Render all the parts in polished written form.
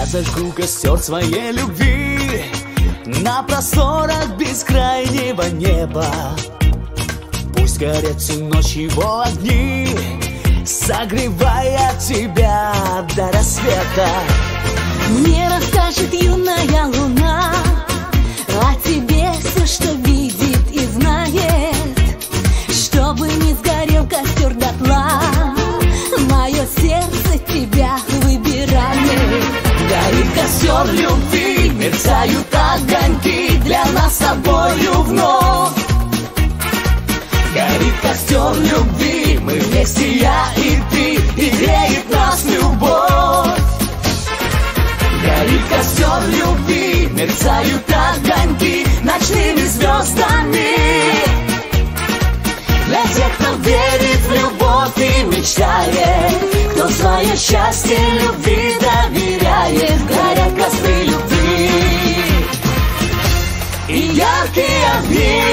зажгу костер своей любви на просторах бескрайнего неба. Пусть горят всю ночь его огни, согревая тебя до рассвета. Мне расскажет юная луна о тебе все, что видит и знает. Чтобы не сгорел костер дотла, мое сердце тебя выбирает. Горит костер любви, мерцают огоньки для нас с тобою вновь. Горит костер любви, мы вместе, я и ты, и греет нас любовь. Горит костер любви, мерцают огоньки ночными звездами. Для тех, кто верит в любовь и мечтает, кто свое счастье любви доверяет. Горят костры любви и яркие огни.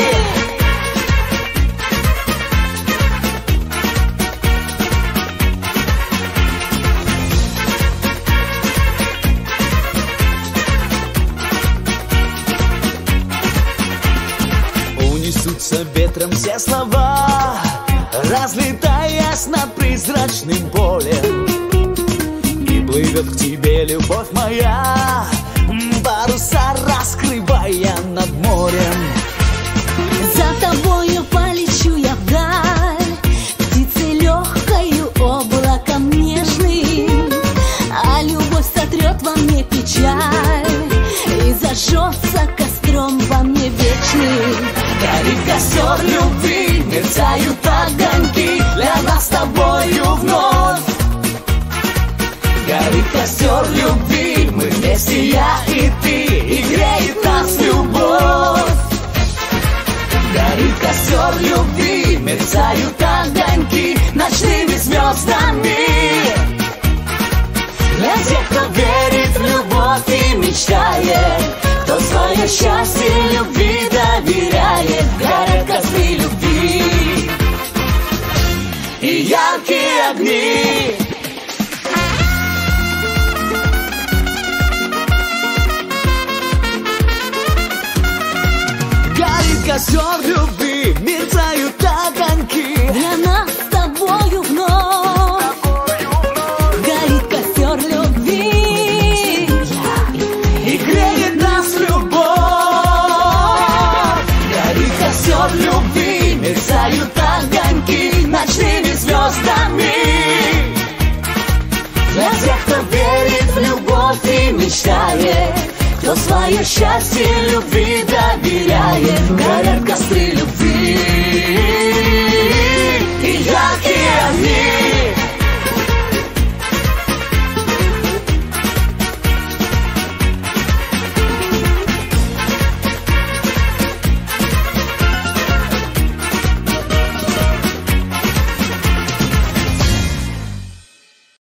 Унесутся ветром все слова, разлетаясь над призрачным полем. И плывет к тебе любовь моя, паруса раскрывая над морем. За тобою полечу я вдаль, птицей легкою, облаком нежным. А любовь сотрет во мне печаль и зажжется костром во мне вечным. Горит костер любви, мерцают огоньки для нас с тобою вновь. Горит костер любви, мы вместе, я и ты, и греет нас любовь. Горит костер любви, мерцают огоньки ночными звездами. Для тех, кто верит в любовь и мечтает, кто свое счастье любви доверяет. Горят костры любви и яркие огни. Горит костер любви, мерцают огоньки для нас с тобою вновь. Горит костер любви и греет нас любовь. Горит костер любви, мерцают огоньки ночными звездами. Для тех, кто верит в любовь и мечтает, кто свое счастье любви доверяет. Горят костры любви.